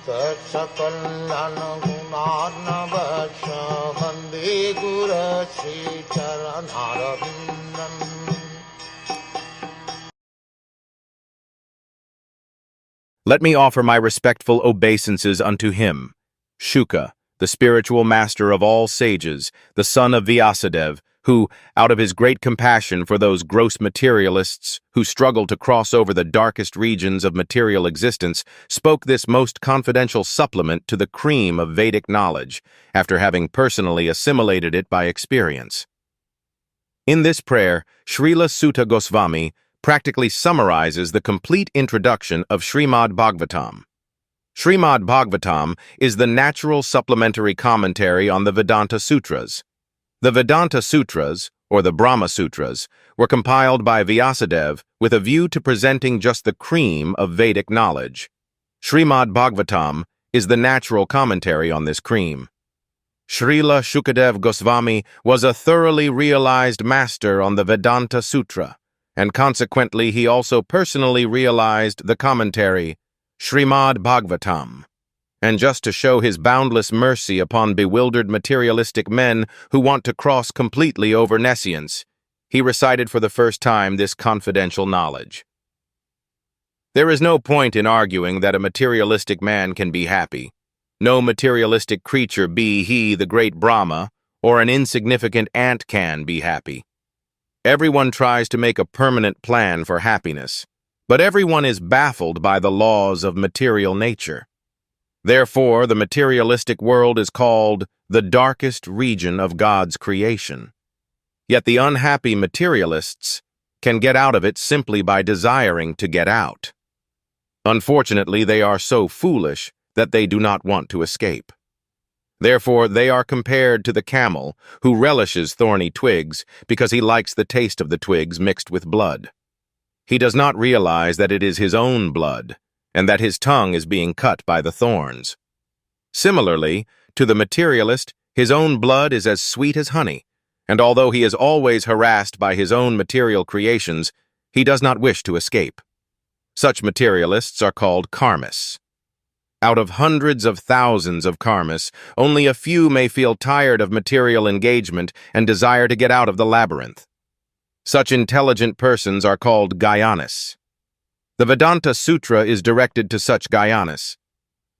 सकल्यान गुणार्णवश Vande गुरश्री चरणारविन्दम्। Let me offer my respectful obeisances unto him, Shuka, the spiritual master of all sages, the son of Vyasadeva, who, out of his great compassion for those gross materialists who struggle to cross over the darkest regions of material existence, spoke this most confidential supplement to the cream of Vedic knowledge, after having personally assimilated it by experience. In this prayer, Srila Sutta Goswami practically summarizes the complete introduction of Srimad Bhagwatam. Srimad Bhagwatam is the natural supplementary commentary on the Vedanta Sutras. The Vedanta Sutras, or the Brahma Sutras, were compiled by Vyasadeva with a view to presenting just the cream of Vedic knowledge. Srimad Bhagwatam is the natural commentary on this cream. Srila Sukadeva Goswami was a thoroughly realized master on the Vedanta Sutra, and consequently he also personally realized the commentary, Srimad Bhagwatam. And just to show his boundless mercy upon bewildered materialistic men who want to cross completely over nescience, he recited for the first time this confidential knowledge. There is no point in arguing that a materialistic man can be happy. No materialistic creature, be he the great Brahma, or an insignificant ant, can be happy. Everyone tries to make a permanent plan for happiness, but everyone is baffled by the laws of material nature. Therefore, the materialistic world is called the darkest region of God's creation. Yet the unhappy materialists can get out of it simply by desiring to get out. Unfortunately, they are so foolish that they do not want to escape. Therefore, they are compared to the camel who relishes thorny twigs because he likes the taste of the twigs mixed with blood. He does not realize that it is his own blood, and that his tongue is being cut by the thorns. Similarly, to the materialist, his own blood is as sweet as honey, and although he is always harassed by his own material creations, he does not wish to escape. Such materialists are called karmists. Out of hundreds of thousands of karmists, only a few may feel tired of material engagement and desire to get out of the labyrinth. Such intelligent persons are called Gyanis. The Vedanta Sutra is directed to such Gyanis.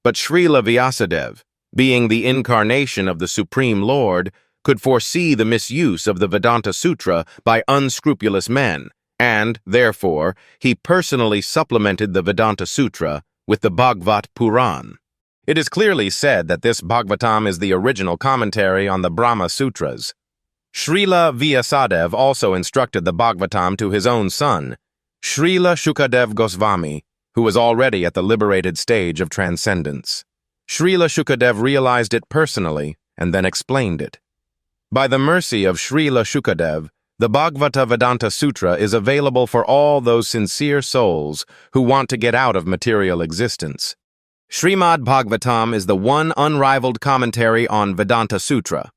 But Srila Vyasadeva, being the incarnation of the Supreme Lord, could foresee the misuse of the Vedanta Sutra by unscrupulous men, and, therefore, he personally supplemented the Vedanta Sutra with the Bhagvat Puran. It is clearly said that this Bhagvatam is the original commentary on the Brahma Sutras. Srila Vyasadeva also instructed the Bhagvatam to his own son, Srila Sukadeva Goswami, who was already at the liberated stage of transcendence. Srila Sukadeva realized it personally and then explained it. By the mercy of Srila Sukadeva, the Bhagavata Vedanta Sutra is available for all those sincere souls who want to get out of material existence. Srimad Bhagwatam is the one unrivaled commentary on Vedanta Sutra.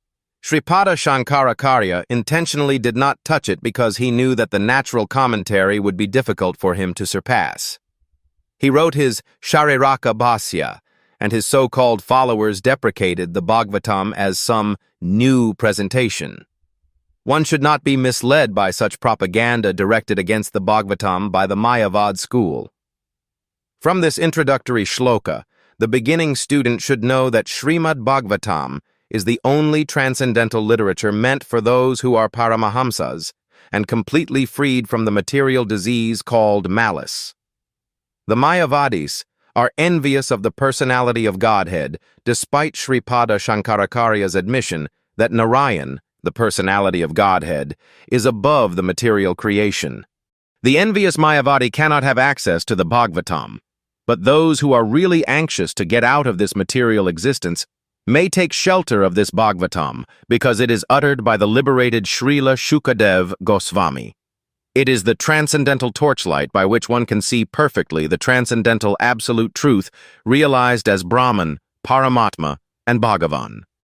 Sripada Shankarakarya intentionally did not touch it because he knew that the natural commentary would be difficult for him to surpass. He wrote his Shariraka Bhasya, and his so-called followers deprecated the Bhagavatam as some new presentation. One should not be misled by such propaganda directed against the Bhagavatam by the Mayavad school. From this introductory shloka, the beginning student should know that Srimad Bhagwatam is the only transcendental literature meant for those who are Paramahamsas and completely freed from the material disease called malice. The Mayavadis are envious of the personality of Godhead, despite Sripada Shankarakarya's admission that Narayan, the personality of Godhead, is above the material creation. The envious Mayavadi cannot have access to the Bhagavatam, but those who are really anxious to get out of this material existence may take shelter of this Bhagavatam because it is uttered by the liberated Srila Sukadeva Goswami. It is the transcendental torchlight by which one can see perfectly the transcendental absolute truth realized as Brahman, Paramatma, and Bhagavan.